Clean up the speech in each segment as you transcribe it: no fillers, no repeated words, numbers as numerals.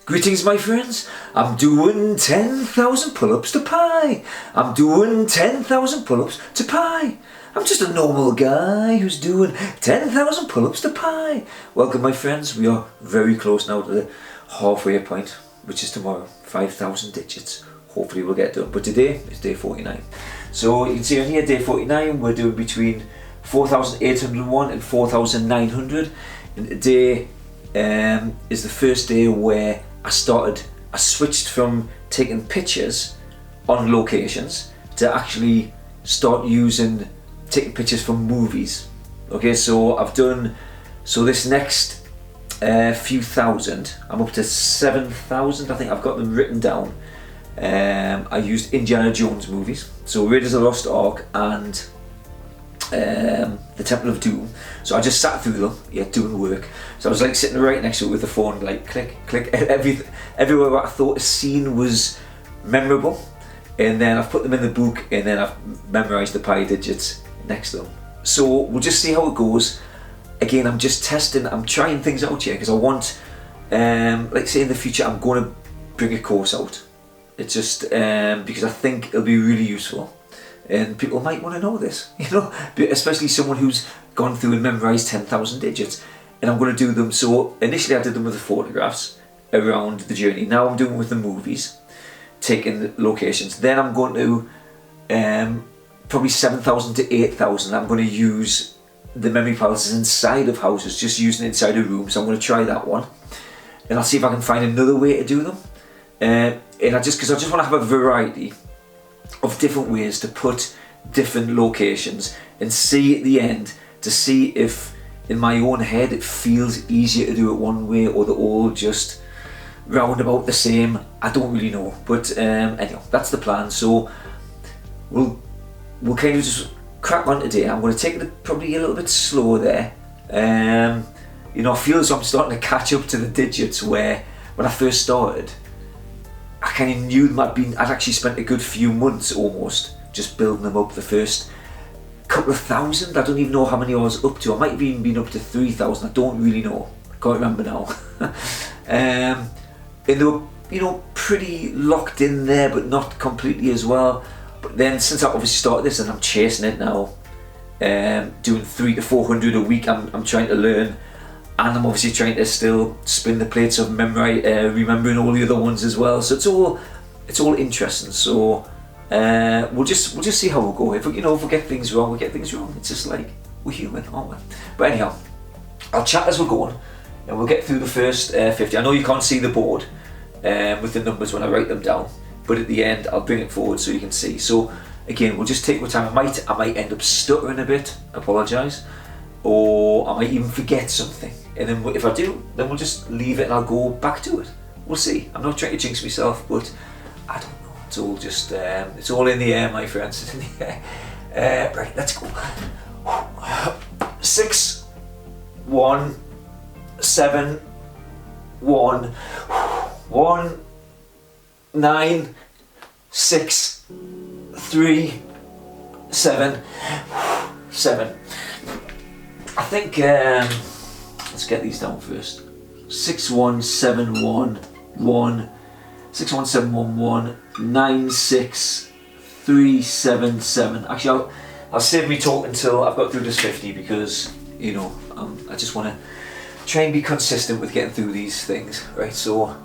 Greetings, my friends. I'm doing 10,000 pull-ups to pi. I'm doing 10,000 pull-ups to pi. I'm just a normal guy who's doing 10,000 pull-ups to pi. Welcome, my friends. We are very close now to the halfway point, which is tomorrow. 5,000 digits. Hopefully we'll get done. But today is day 49. So you can see on here, day 49, we're doing between 4,801 and 4,900. And today is the first day where I switched from taking pictures on locations to actually start taking pictures from movies. Okay, so this next few thousand, I'm up to 7,000, I think I've got them written down. I used Indiana Jones movies, so Raiders of the Lost Ark and the Temple of Doom. So I just sat through them, doing work. So I was like sitting right next to it with the phone, like click, click, everywhere where I thought a scene was memorable, and then I've put them in the book, and then I've memorised the pi digits next to them. So we'll just see how it goes. Again, I'm just testing, I'm trying things out here because I want, like say in the future, I'm going to bring a course out. It's just because I think it'll be really useful. And people might want to know this, especially someone who's gone through and memorised 10,000 digits. And I'm going to do them, so initially I did them with the photographs around the journey. Now I'm doing it with the movies, taking the locations. Then I'm going to, probably 7,000 to 8,000, I'm going to use the memory palaces inside of houses, just using it inside a room. So I'm going to try that one. And I'll see if I can find another way to do them. And because I just want to have a variety of different ways to put different locations and see at the end to see if in my own head it feels easier to do it one way or they're all just round about the same. I don't really know, but anyhow, that's the plan. So we'll kind of just crack on today. I'm going to take it probably a little bit slow there. I feel as though I'm starting to catch up to the digits where when I first started I kind of knew them. I'd actually spent a good few months almost just building them up. The first couple of thousand, I don't even know how many I was up to. I might have even been up to 3,000. I don't really know. I can't remember now. And they were, pretty locked in there, but not completely as well. But then since I obviously started this and I'm chasing it now, doing 300 to 400 a week, I'm trying to learn. And I'm obviously trying to still spin the plates of remembering all the other ones as well. So it's all interesting. So we'll just see how we'll go. If we get things wrong, we get things wrong. It's just like we're human, aren't we? But anyhow, I'll chat as we're going, and we'll get through the first 50. I know you can't see the board with the numbers when I write them down, but at the end I'll bring it forward so you can see. So again, we'll just take our time. I might end up stuttering a bit. Apologise. Or I might even forget something, and then if I do, then we'll just leave it and I'll go back to it. We'll see. I'm not trying to jinx myself, but I don't know. It's all just, it's all in the air, my friends. It's in the air. Right, let's go. 6, 1, 7, 1, 1, 9, 6, 3, 7, 7. I think, let's get these down first. 61711, 61711, 96377. Actually, I'll save me talk until I've got through this 50 because, I just want to try and be consistent with getting through these things, right? So,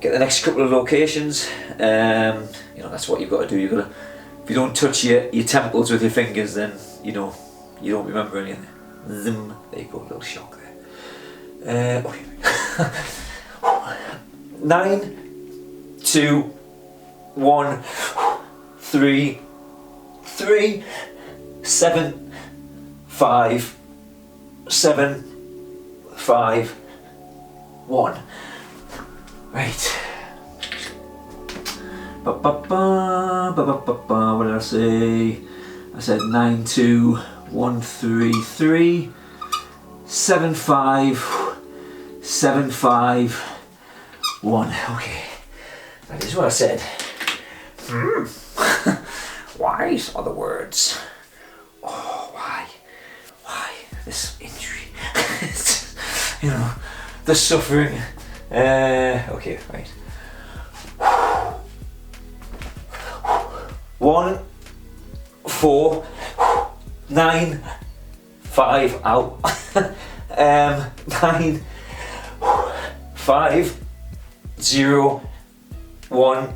get the next couple of locations. That's what you've got to do. If you don't touch your temples with your fingers, then, you don't remember anything. Zim. There you go, a little shock there. 9, 2, 1, 3, 3, 7, 5, 7, 5, 1. Right. What did I say? I said 9, 2, 1, 3, 3, 7, 5, 7, 5, 1. Okay, that is what I said. Wise are the words. Oh, why this injury? The suffering, Okay, right. 1, 4, 9, 5, out. 9, 5, 0, 1,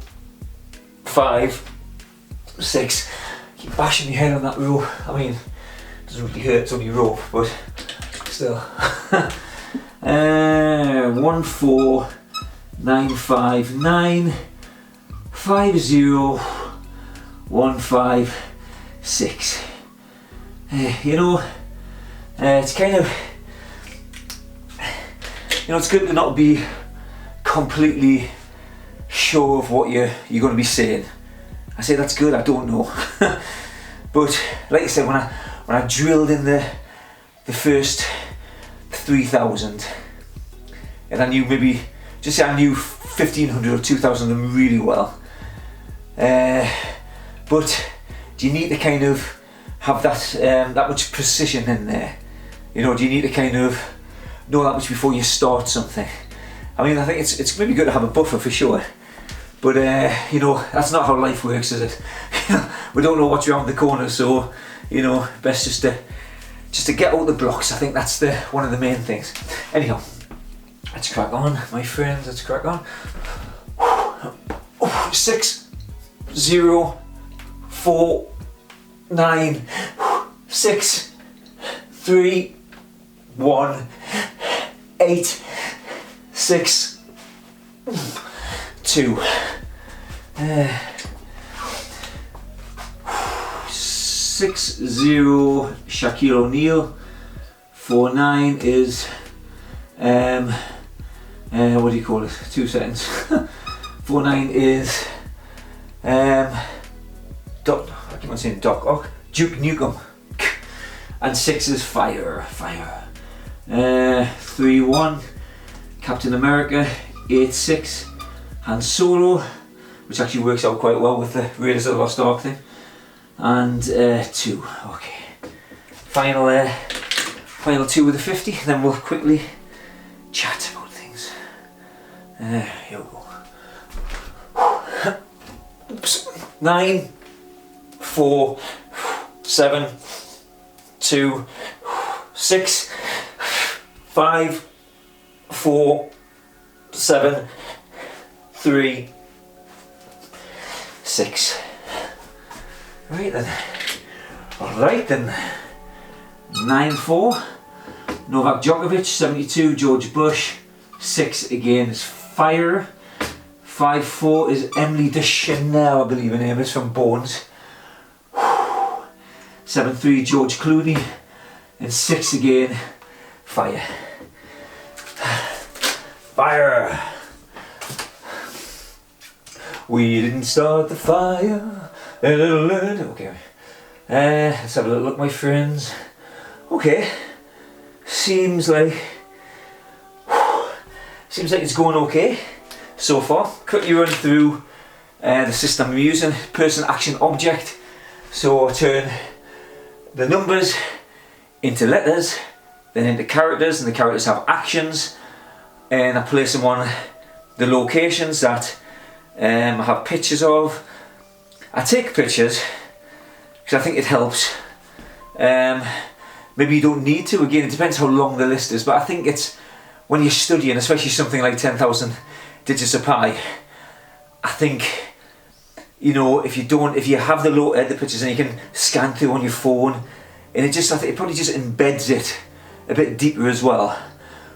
5, 6. Keep bashing my head on that row. I mean, it doesn't really hurt, it's only rope, but still. 1, 4, 9, 5, 9, 5, 0, 1, 5, 6. You know, it's kind of, you know, it's good to not be completely sure of what you're going to be saying. I say that's good, I don't know. But like I said, when I drilled in the first 3,000, and I knew maybe, just say I knew 1,500 or 2,000 of them really well. But do you need to kind of have that much precision in there? You know, do you need to kind of know that much before you start something? I mean, I think it's maybe good to have a buffer for sure. But you know, that's not how life works, is it? We don't know what's around the corner, so you know, best just to get out the blocks. I think that's one of the main things. Anyhow, let's crack on, my friends. Let's crack on. 6, 0, 4, 9, 6, 3, 1, 8, 6, 2. 6, 0, Shaquille O'Neal. 4, 9 is what do you call it? 2 seconds. 4, 9 is Doc. I keep on saying Doc Ock. Duke Nukem. And 6 is fire. 3, 1, Captain America. 8, 6, Han Solo, which actually works out quite well with the Raiders of the Lost Ark thing. And 2. Okay. Final 2 with the 50. Then we'll quickly chat about things. Here we go. Oops. 9, 4, 7, 2, 6, 5, 4, 7, 3, 6. Right then. Alright then. 9, 4. Novak Djokovic. 72. George Bush. 6 again is fire. 5, 4 is Emily Deschanel, I believe her name is, from Bones. 7, 3 George Clooney. And 6 again, fire. Fire! We didn't start the fire. Okay. Let's have a little look, my friends. Okay. Seems like it's going okay so far. Quickly run through the system I'm using. Person, action, object. So I turn the numbers into letters, then into characters, and the characters have actions, and I place them on the locations that I have pictures of. I take pictures because I think it helps. Maybe you don't need to, again it depends how long the list is, but I think it's when you're studying, especially something like 10,000 digits of pi, I think, you know, if you have the pictures and you can scan through on your phone, and I think it probably just embeds it a bit deeper as well.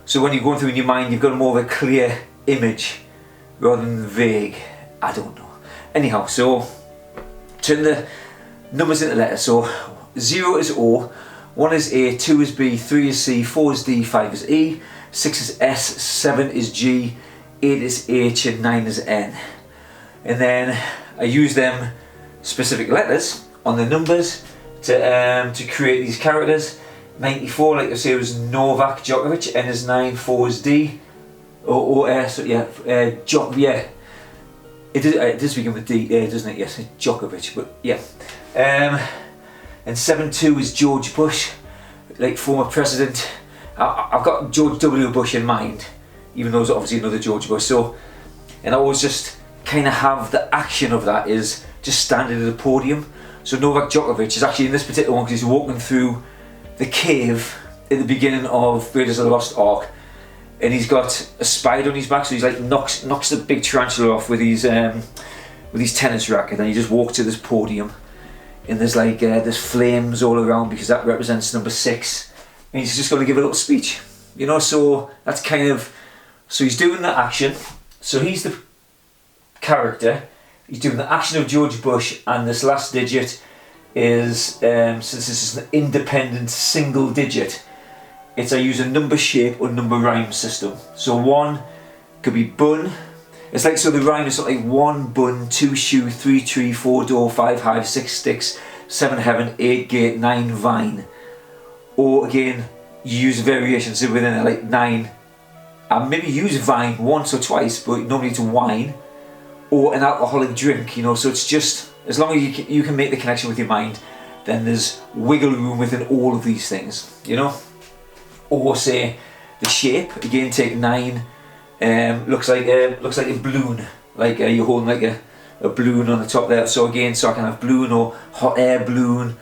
So when you're going through in your mind, you've got more of a clear image rather than vague. I don't know. Anyhow, so turn the numbers into letters. So 0 is O, 1 is A, 2 is B, 3 is C, 4 is D, 5 is E, 6 is S, 7 is G, 8 is H, and 9 is N. And then I use them specific letters on the numbers to create these characters. 94, like I say, was Novak Djokovic. N is 9, 4 is D. Yeah. It does begin with D, doesn't it? Yes, Djokovic, but yeah. And 7-2 is George Bush, like former president. I've got George W. Bush in mind, even though there's obviously another George Bush. So, and I always just kind of have the action of that is just standing at a podium. So Novak Djokovic is actually in this particular one because he's walking through the cave at the beginning of Raiders of the Lost Ark, and he's got a spider on his back, so he's like knocks the big tarantula off with his tennis racket, and he just walks to this podium, and there's like there's flames all around because that represents number 6, and he's just going to give a little speech, you know. So that's kind of, so he's doing the action, so he's the character, he's doing the action of George Bush, and this last digit is, since this is an independent single digit, it's I use a number shape or number rhyme system. So 1 could be bun. It's like, so the rhyme is something like 1 bun, 2 shoe, 3 tree, 4 door, 5 hive, 6 sticks, 7 heaven, 8 gate, 9 vine. Or again, you use variations within it, like 9. I maybe use vine once or twice, but normally it's wine or an alcoholic drink, you know. So it's just, as long as you can make the connection with your mind, then there's wiggle room within all of these things, you know. Or say the shape, again take 9, looks like a balloon, like you're holding like a balloon on the top there. So again, so I can have balloon or hot air balloon,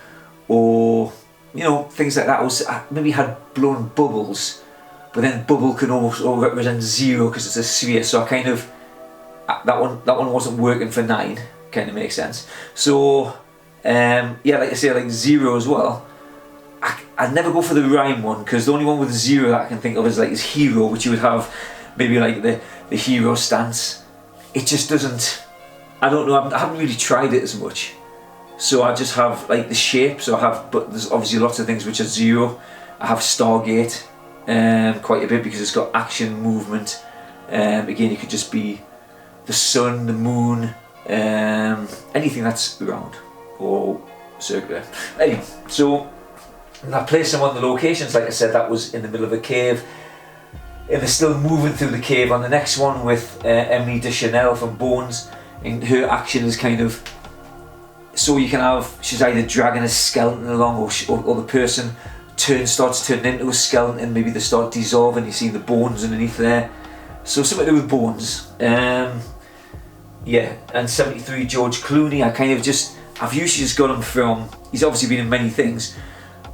or you know, things like that. I maybe had blown bubbles, but then bubble can also represent 0 because it's a sphere. So I kind of, that one wasn't working for 9. Kind of makes sense. So yeah, like I say, like 0 as well. I'd never go for the rhyme one, because the only one with 0 that I can think of is like his hero, which you would have maybe like the hero stance. It just doesn't, I don't know, I haven't really tried it as much. So I just have like the shape, so I have, but there's obviously lots of things which are 0. I have Stargate quite a bit because it's got action, movement. Again, it could just be the sun, the moon, anything that's round or circular. Anyway, so and I placed them on the locations, like I said, that was in the middle of a cave, and they're still moving through the cave on the next one with Emily Deschanel from Bones, and her action is kind of, so you can have, she's either dragging a skeleton along, or the person starts turning into a skeleton, and maybe they start dissolving, you see the bones underneath there. So something to do with bones. Yeah, and 73 George Clooney, I've usually just got him from, he's obviously been in many things,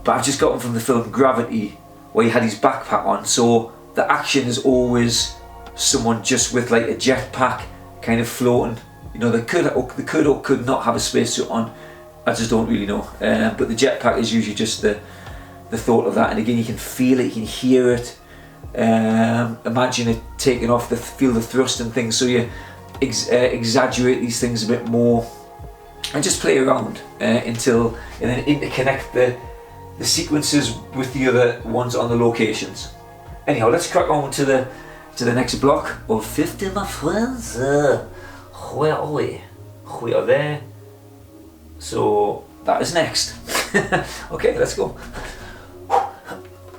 but I've just got him from the film Gravity, where he had his backpack on. So the action is always someone just with like a jetpack kind of floating. You know, they could or could not have a spacesuit on. I just don't really know. But the jetpack is usually just the thought of that. And again, you can feel it, you can hear it. Imagine it taking off, feel the thrust and things. So you exaggerate these things a bit more and just play around until, and then interconnect the sequences with the other ones on the locations. Anyhow, let's crack on to the next block of 50, my friends. Where are we? We are there. So that is next. Okay, let's go.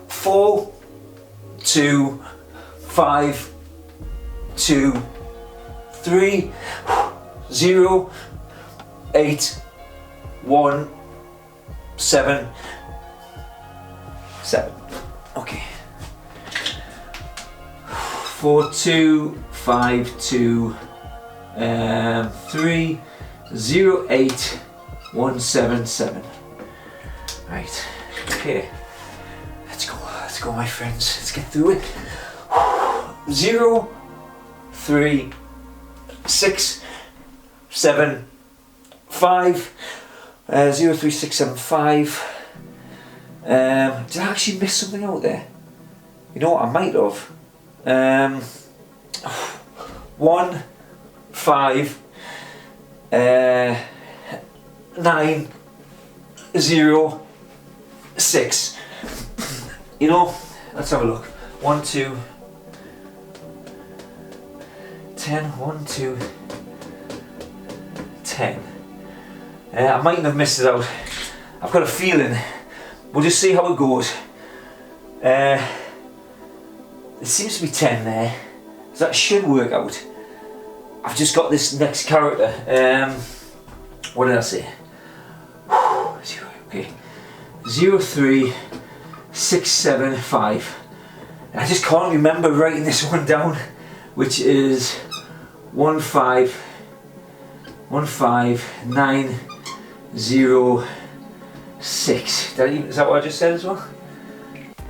4, 2, 5, 2, 3, 0, 8, 1, 7, 7. Okay. 4, 2, 5, 2, 3, 0, 8, 1, 7, 7. Right. Okay. Let's go, my friends. Let's get through it. 0, 3, 6, 7, 5. 0, 3, 6, 7, 5. Did I actually miss something out there? You know what, I might have. 1, 5, 9, 0, 6. You know, let's have a look. 1, 2, 10, 1, 2, 10. I mightn't have missed it out. I've got a feeling. We'll just see how it goes. There seems to be 10 there, so that should work out. I've just got this next character. What did I say? Okay. 0, 3, 6, 7, 5. I just can't remember writing this one down, which is 1515906. Is that what I just said as well?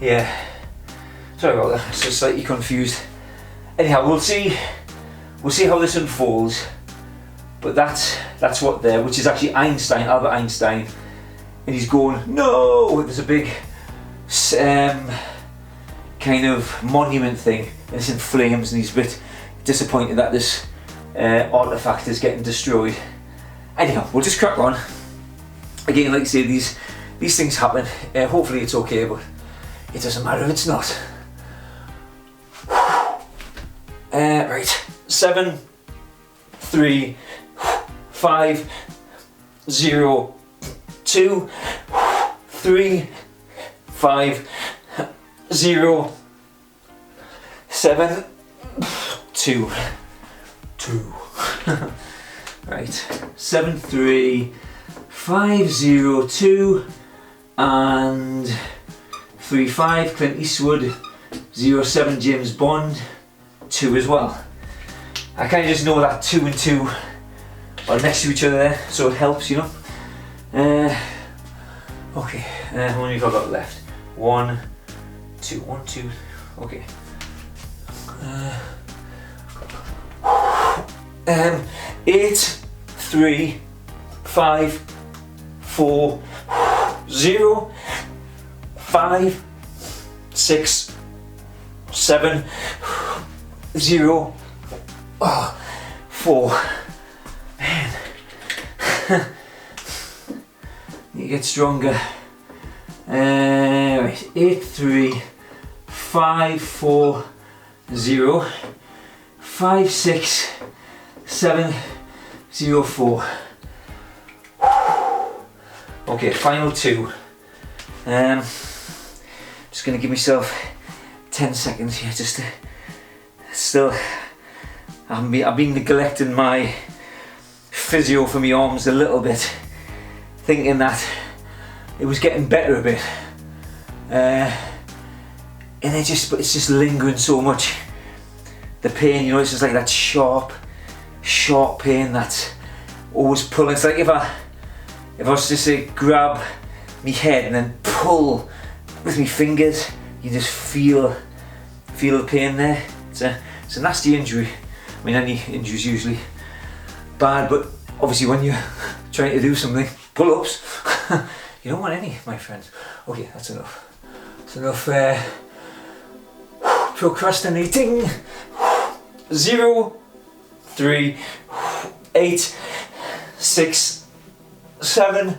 Yeah. Sorry about that. I'm just slightly confused. Anyhow, we'll see how this unfolds. But that's what there, which is actually Einstein, Albert Einstein, and he's going, no! There's a big kind of monument thing, and it's in flames, and he's a bit disappointed that this artifact is getting destroyed. Anyhow, we'll just crack on. Again, like I say, these things happen. Hopefully it's okay, but it doesn't matter if it's not. Right, 7, 3, 5, 0, 2, 3, 5, 0, 7, 2, 2. Right, 7, 3, 5, 0, 2, and 3, 5, Clint Eastwood, 0, 7, James Bond, 2 as well. I kind of just know that 2 and 2 are next to each other there, so it helps, you know. Okay, how many have I got left? 1, 2, 1, 2, okay. 8, 3, 5, 4, 0, 5, 6, 7, 0, 4. Man, you get stronger. Right, 8, 3, 5, 4, 0, 5, 6, 7, 0, 4. Okay, final 2. Just gonna give myself 10 seconds here just to still. I've been neglecting my physio for my arms a little bit, thinking that it was getting better a bit, and it's just lingering so much. The pain, you know, it's just like that sharp pain that's always pulling. It's like if I was to say grab my head and then pull with my fingers, you just feel the pain there. It's a nasty injury. I mean, any injury is usually bad, but obviously when you're trying to do something, pull-ups, you don't want any, my friends. Okay, that's enough. That's enough procrastinating. 0, 3, 8, 6, 7,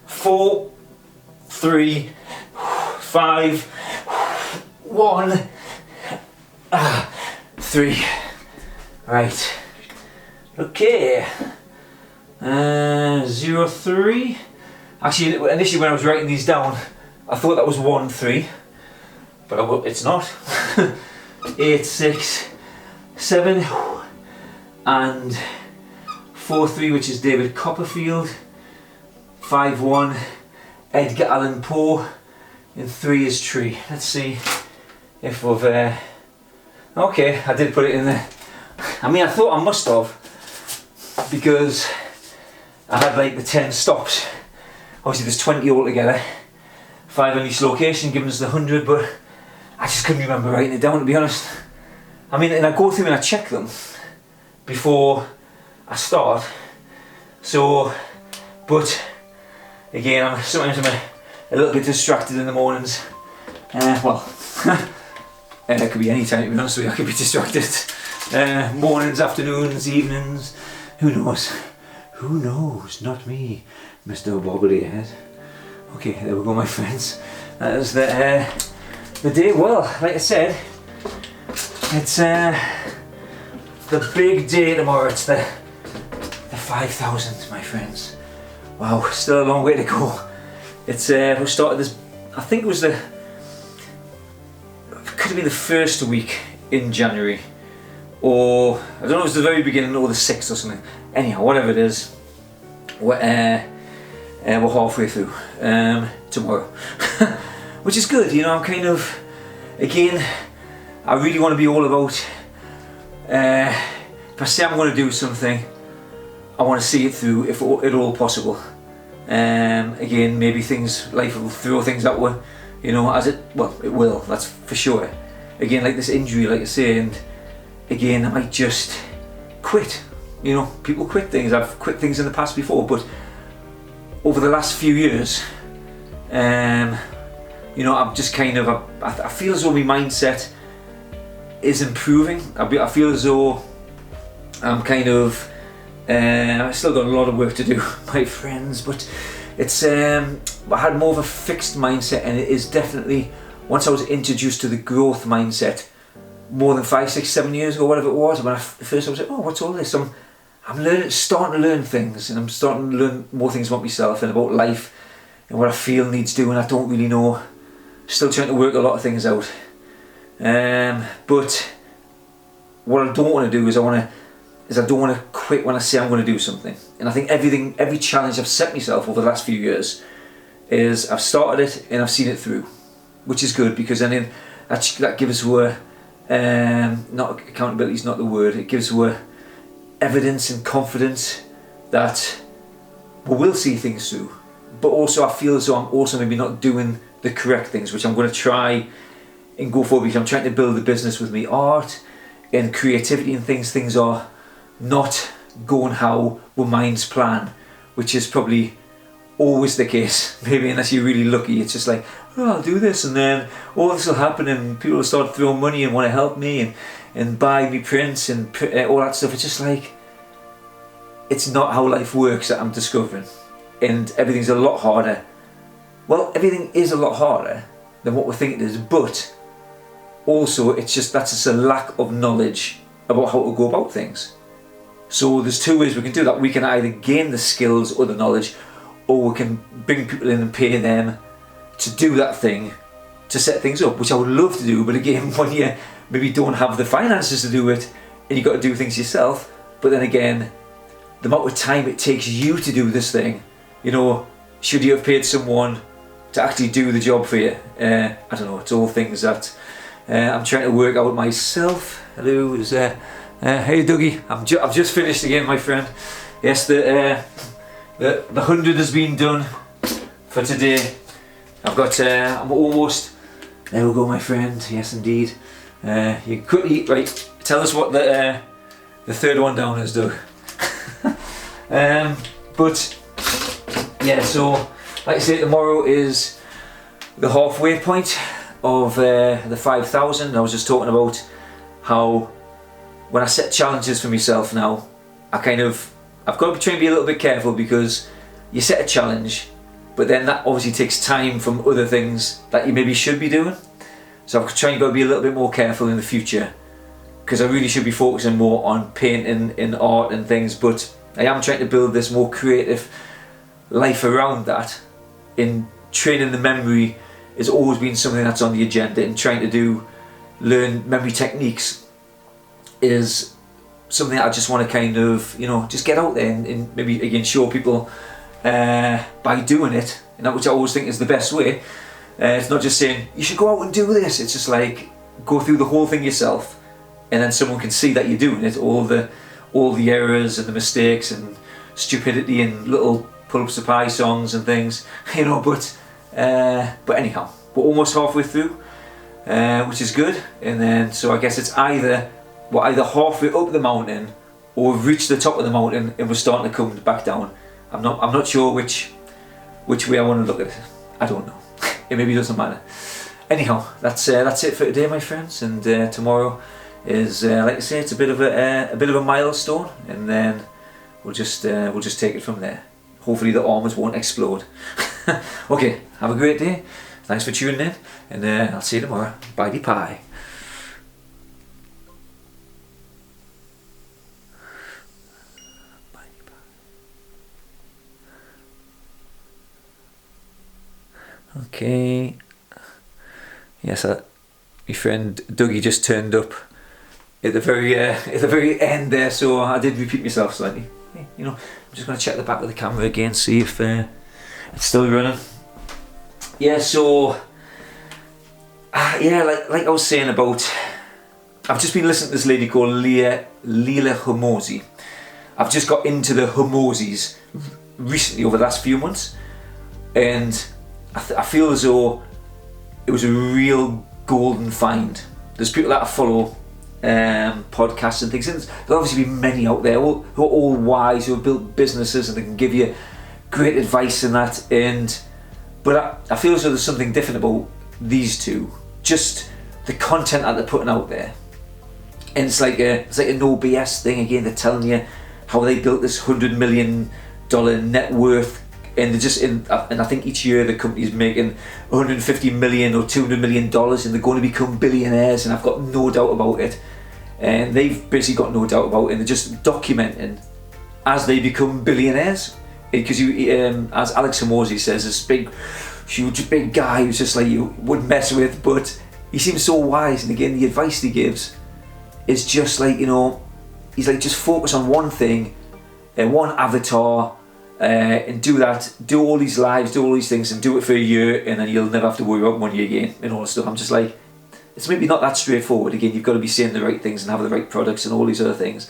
4, 3, 5, 1, 3. Right. Okay. 0, 3. Actually, initially when I was writing these down, I thought that was 1, 3, but it's not. 8, 6, 7, and 4, 3, which is David Copperfield. 5, 1, Edgar Allan Poe, and 3 is tree. Let's see if we've. Okay, I did put it in there. I mean, I thought I must have, because I had like the 10 stops. Obviously there's 20 altogether, 5 on each location, giving us the 100, but I just couldn't remember writing it down, to be honest. I mean, and I go through and I check them before I start. So, but again, sometimes I'm a little bit distracted in the mornings. Well, it could be any time, to be honest with you, I could be distracted. Mornings, afternoons, evenings, who knows? Who knows? Not me, Mr. Bobblehead. Okay, there we go, my friends. That is the day. Well, like I said, it's the big day tomorrow. It's the 5,000, my friends. Wow, still a long way to go. It's we started this. I think it was could have been the first week in January, or I don't know, it was the very beginning or the 6th or something. Anyhow, whatever it is, we're halfway through tomorrow, which is good. You know, I'm kind of again, I really want to be all about, if I say I'm going to do something, I want to see it through if at all possible. Again, maybe life will throw things at you, you know, it will, that's for sure. Again, like this injury, like I say, and again, I might just quit. You know, people quit things. I've quit things in the past before, but over the last few years, you know, I'm just kind of, I feel as though my mindset is improving. I feel as though I'm kind of, I've still got a lot of work to do, my friends, but it's, I had more of a fixed mindset, and it is definitely, once I was introduced to the growth mindset, more than 5, 6, 7 years ago, whatever it was, when first I was like, oh, what's all this? I'm starting to learn things, and I'm starting to learn more things about myself and about life and what I feel needs doing. I don't really know. Still trying to work a lot of things out. But what I don't want to do is I don't want to quit when I say I'm going to do something. And I think every challenge I've set myself over the last few years is I've started it and I've seen it through, which is good, because then that gives us not accountability is not the word. It gives us evidence and confidence that we will see things through. But also I feel as though I'm also maybe not doing the correct things, which I'm going to try and go for, because I'm trying to build a business with me art and creativity and things. Things are not going how our minds plan, which is probably always the case, maybe, unless you're really lucky. It's just like, oh, I'll do this, and then all this will happen, and people will start throwing money and want to help me and buy me prints and all that stuff. It's just like, it's not how life works, that I'm discovering, and everything's a lot harder. Well, everything is a lot harder than what we think it is, but also that's just a lack of knowledge about how to go about things. So there's two ways we can do that. We can either gain the skills or the knowledge, or we can bring people in and pay them to do that thing, to set things up, which I would love to do. But again, when you maybe don't have the finances to do it, and you've got to do things yourself, but then again, the amount of time it takes you to do this thing, you know, should you have paid someone to actually do the job for you? I don't know, it's all things that I'm trying to work out myself. Hello, hey Dougie, I've just finished again, my friend. Yes, the 100 has been done for today. I'm almost, there we go, my friend, yes indeed. You could eat, right, tell us what the third one down is, Doug. But yeah, so like I say, tomorrow is the halfway point of the 5,000. I was just talking about how when I set challenges for myself now, I've got to try and be a little bit careful, because you set a challenge, but then that obviously takes time from other things that you maybe should be doing. So I'm trying to be a little bit more careful in the future, because I really should be focusing more on painting and art and things, but I am trying to build this more creative life around that. In training the memory has always been something that's on the agenda, and trying to learn memory techniques is something that I just want to kind of, you know, just get out there and maybe again show people by doing it, and that, which I always think is the best way. It's not just saying you should go out and do this, it's just like go through the whole thing yourself, and then someone can see that you're doing it, all the errors and the mistakes and stupidity and little pull-ups to pie songs and things, you know. But anyhow, we're almost halfway through, which is good. And then so I guess it's either halfway up the mountain, or we've reached the top of the mountain and we're starting to come back down. I'm not sure which way I want to look at it. I don't know. It maybe doesn't matter. Anyhow, that's it for today, my friends. And tomorrow is like I say, it's a bit of a milestone, and then we'll just take it from there. Hopefully the arms won't explode. Okay, have a great day. Thanks for tuning in, and I'll see you tomorrow. Bye pie. Okay. Yes, my friend Dougie just turned up at the very end there, so I did repeat myself slightly. You know, I'm just going to check the back of the camera again, see if it's still running. Yeah, so Yeah, like I was saying about, I've just been listening to this lady called Leila Hormozi. I've just got into the Hormozis recently over the last few months, and I feel as though it was a real golden find. There's people that I follow, podcasts and things, and there'll obviously be many out there who are all wise, who have built businesses and they can give you great advice and that. But I feel as though there's something different about these two, just the content that they're putting out there. And it's like a no BS thing again. They're telling you how they built this $100 million net worth, and and I think each year the company's making $150 million or $200 million, and they're going to become billionaires, and I've got no doubt about it. And they've basically got no doubt about it, and they're just documenting as they become billionaires. Because as Alex Hormozi says, this big, huge, big guy who's just like you wouldn't mess with, but he seems so wise. And again, the advice he gives is just like, he's like, just focus on one thing, one avatar, and do all these lives, do all these things, and do it for a year, and then you'll never have to worry about money again and all this stuff. I'm just like, it's maybe not that straightforward. Again, you've got to be saying the right things and have the right products and all these other things.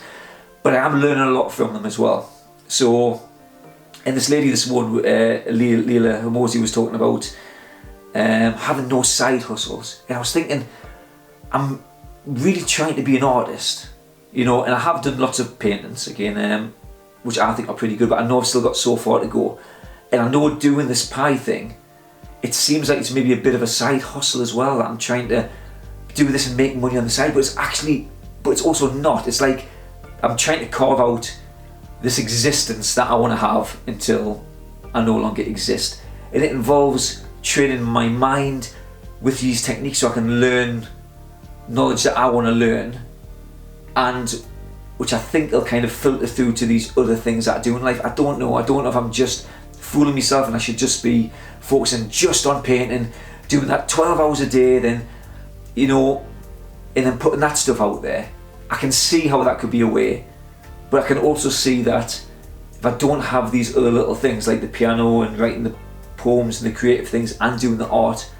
But I am learning a lot from them as well. So, and this lady, this one, Leila Hormozi, was talking about having no side hustles. And I was thinking, I'm really trying to be an artist, and I have done lots of paintings again, which I think are pretty good, but I know I've still got so far to go. And I know doing this pie thing, it seems like it's maybe a bit of a side hustle as well, that I'm trying to do this and make money on the side, but it's also not. It's like I'm trying to carve out this existence that I want to have until I no longer exist. And it involves training my mind with these techniques so I can learn knowledge that I want to learn, and which I think will kind of filter through to these other things that I do in life. I don't know if I'm just fooling myself and I should just be focusing just on painting, doing that 12 hours a day, then and then putting that stuff out there. I can see how that could be a way, but I can also see that if I don't have these other little things like the piano and writing the poems and the creative things and doing the art,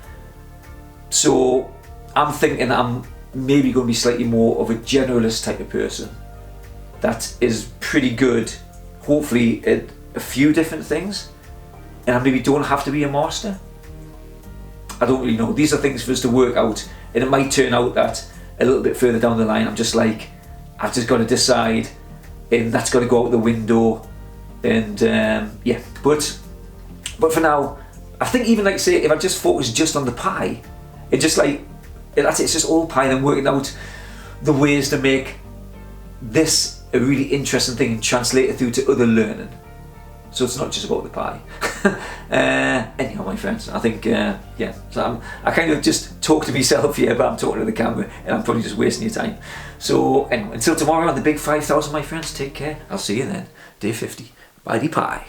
so I'm thinking I'm maybe going to be slightly more of a generalist type of person that is pretty good, hopefully, at a few different things, and I maybe don't have to be a master. I don't really know. These are things for us to work out, and it might turn out that a little bit further down the line I'm just like, I've just got to decide, and that's got to go out the window, and yeah. But for now, I think even like say if I just focus just on the pie, it just like that's it. It's just all pie, and I'm working out the ways to make this a really interesting thing and translate it through to other learning. So it's not just about the pie. Anyhow, my friends, I think yeah. So I kind of just talk to myself here, but I'm talking to the camera, and I'm probably just wasting your time. So anyway, until tomorrow on the big 5,000, my friends, take care. I'll see you then. Day 50. Bye, pie.